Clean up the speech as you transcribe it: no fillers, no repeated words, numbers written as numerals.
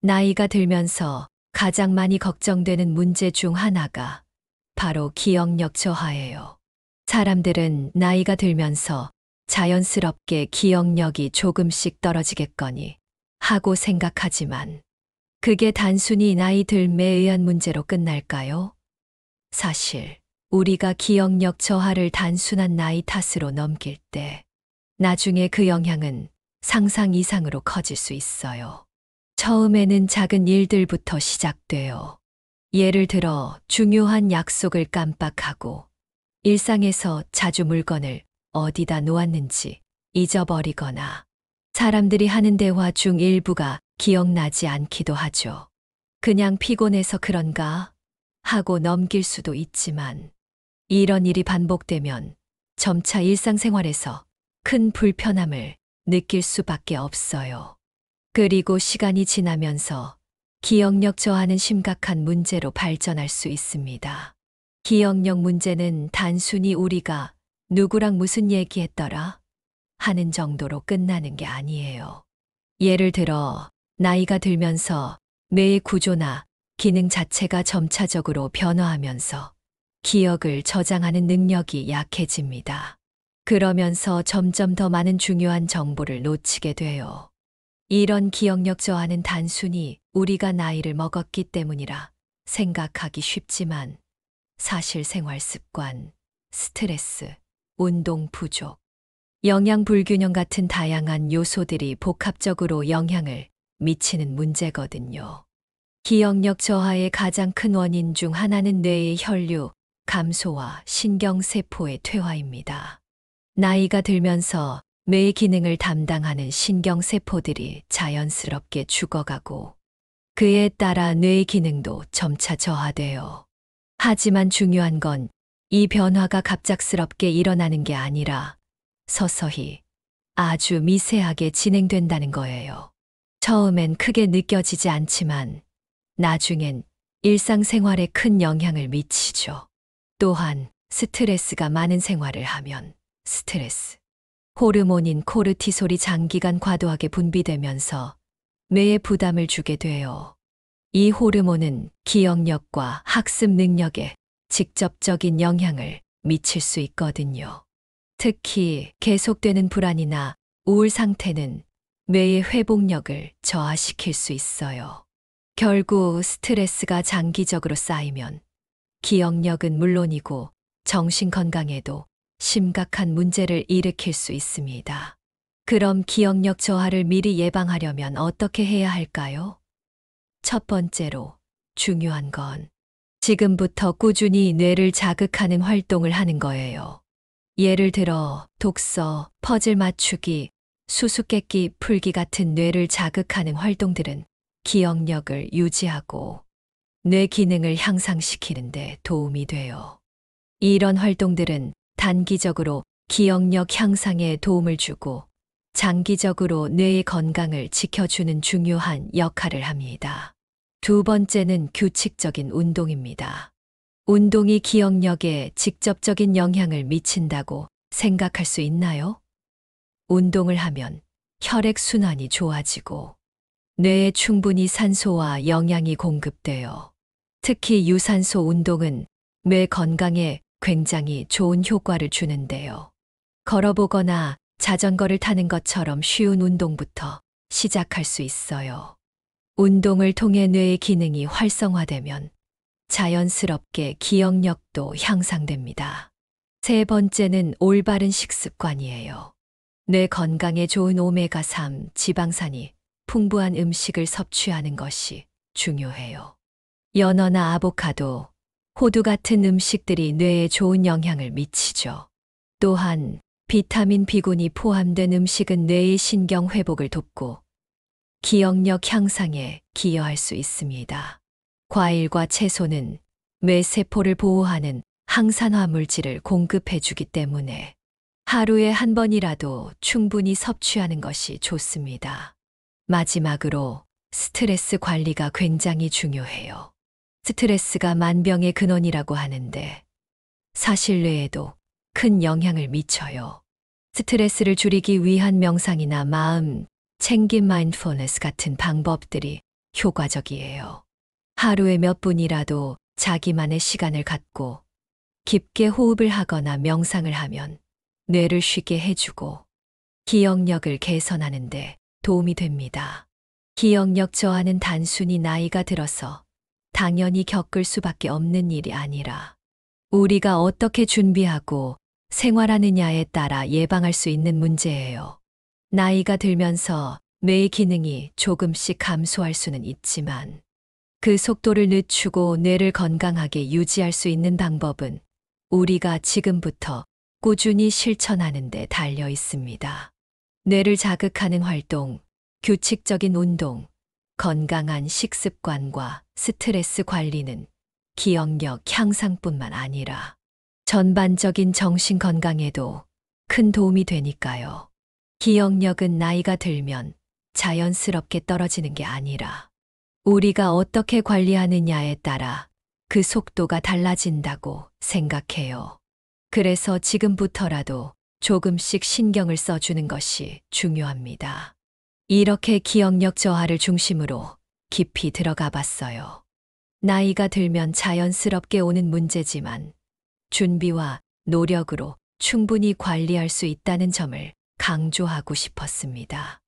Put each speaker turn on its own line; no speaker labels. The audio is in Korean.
나이가 들면서 가장 많이 걱정되는 문제 중 하나가 바로 기억력 저하예요. 사람들은 나이가 들면서 자연스럽게 기억력이 조금씩 떨어지겠거니 하고 생각하지만 그게 단순히 나이 들매에 의한 문제로 끝날까요? 사실 우리가 기억력 저하를 단순한 나이 탓으로 넘길 때 나중에 그 영향은 상상 이상으로 커질 수 있어요. 처음에는 작은 일들부터 시작돼요. 예를 들어 중요한 약속을 깜빡하고 일상에서 자주 물건을 어디다 놓았는지 잊어버리거나 사람들이 하는 대화 중 일부가 기억나지 않기도 하죠. 그냥 피곤해서 그런가 하고 넘길 수도 있지만 이런 일이 반복되면 점차 일상생활에서 큰 불편함을 느낄 수밖에 없어요. 그리고 시간이 지나면서 기억력 저하는 심각한 문제로 발전할 수 있습니다. 기억력 문제는 단순히 우리가 누구랑 무슨 얘기했더라 하는 정도로 끝나는 게 아니에요. 예를 들어 나이가 들면서 뇌의 구조나 기능 자체가 점차적으로 변화하면서 기억을 저장하는 능력이 약해집니다. 그러면서 점점 더 많은 중요한 정보를 놓치게 돼요. 이런 기억력 저하는 단순히 우리가 나이를 먹었기 때문이라 생각하기 쉽지만 사실 생활 습관, 스트레스, 운동 부족, 영양 불균형 같은 다양한 요소들이 복합적으로 영향을 미치는 문제거든요. 기억력 저하의 가장 큰 원인 중 하나는 뇌의 혈류 감소와 신경세포의 퇴화입니다. 나이가 들면서 뇌의 기능을 담당하는 신경세포들이 자연스럽게 죽어가고 그에 따라 뇌의 기능도 점차 저하돼요. 하지만 중요한 건 이 변화가 갑작스럽게 일어나는 게 아니라 서서히 아주 미세하게 진행된다는 거예요. 처음엔 크게 느껴지지 않지만 나중엔 일상생활에 큰 영향을 미치죠. 또한 스트레스가 많은 생활을 하면 스트레스, 호르몬인 코르티솔이 장기간 과도하게 분비되면서 뇌에 부담을 주게 돼요. 이 호르몬은 기억력과 학습 능력에 직접적인 영향을 미칠 수 있거든요. 특히 계속되는 불안이나 우울 상태는 뇌의 회복력을 저하시킬 수 있어요. 결국 스트레스가 장기적으로 쌓이면 기억력은 물론이고 정신 건강에도 심각한 문제를 일으킬 수 있습니다. 그럼 기억력 저하를 미리 예방하려면 어떻게 해야 할까요? 첫 번째로 중요한 건 지금부터 꾸준히 뇌를 자극하는 활동을 하는 거예요. 예를 들어 독서, 퍼즐 맞추기, 수수께끼 풀기 같은 뇌를 자극하는 활동들은 기억력을 유지하고 뇌 기능을 향상시키는 데 도움이 돼요. 이런 활동들은 단기적으로 기억력 향상에 도움을 주고 장기적으로 뇌의 건강을 지켜주는 중요한 역할을 합니다. 두 번째는 규칙적인 운동입니다. 운동이 기억력에 직접적인 영향을 미친다고 생각할 수 있나요? 운동을 하면 혈액순환이 좋아지고 뇌에 충분히 산소와 영양이 공급되어 특히 유산소 운동은 뇌 건강에 굉장히 좋은 효과를 주는데요. 걸어보거나 자전거를 타는 것처럼 쉬운 운동부터 시작할 수 있어요. 운동을 통해 뇌의 기능이 활성화되면 자연스럽게 기억력도 향상됩니다. 세 번째는 올바른 식습관이에요. 뇌 건강에 좋은 오메가3 지방산이 풍부한 음식을 섭취하는 것이 중요해요. 연어나 아보카도, 호두 같은 음식들이 뇌에 좋은 영향을 미치죠. 또한 비타민 B군이 포함된 음식은 뇌의 신경 회복을 돕고 기억력 향상에 기여할 수 있습니다. 과일과 채소는 뇌 세포를 보호하는 항산화 물질을 공급해 주기 때문에 하루에 한 번이라도 충분히 섭취하는 것이 좋습니다. 마지막으로 스트레스 관리가 굉장히 중요해요. 스트레스가 만병의 근원이라고 하는데 사실 뇌에도 큰 영향을 미쳐요. 스트레스를 줄이기 위한 명상이나 마음 챙김 마인드풀니스 같은 방법들이 효과적이에요. 하루에 몇 분이라도 자기만의 시간을 갖고 깊게 호흡을 하거나 명상을 하면 뇌를 쉬게 해주고 기억력을 개선하는데 도움이 됩니다. 기억력 저하는 단순히 나이가 들어서 당연히 겪을 수밖에 없는 일이 아니라 우리가 어떻게 준비하고 생활하느냐에 따라 예방할 수 있는 문제예요. 나이가 들면서 뇌의 기능이 조금씩 감소할 수는 있지만 그 속도를 늦추고 뇌를 건강하게 유지할 수 있는 방법은 우리가 지금부터 꾸준히 실천하는 데 달려 있습니다. 뇌를 자극하는 활동, 규칙적인 운동, 건강한 식습관과 스트레스 관리는 기억력 향상뿐만 아니라 전반적인 정신 건강에도 큰 도움이 되니까요. 기억력은 나이가 들면 자연스럽게 떨어지는 게 아니라 우리가 어떻게 관리하느냐에 따라 그 속도가 달라진다고 생각해요. 그래서 지금부터라도 조금씩 신경을 써주는 것이 중요합니다. 이렇게 기억력 저하를 중심으로 깊이 들어가 봤어요. 나이가 들면 자연스럽게 오는 문제지만 준비와 노력으로 충분히 관리할 수 있다는 점을 강조하고 싶었습니다.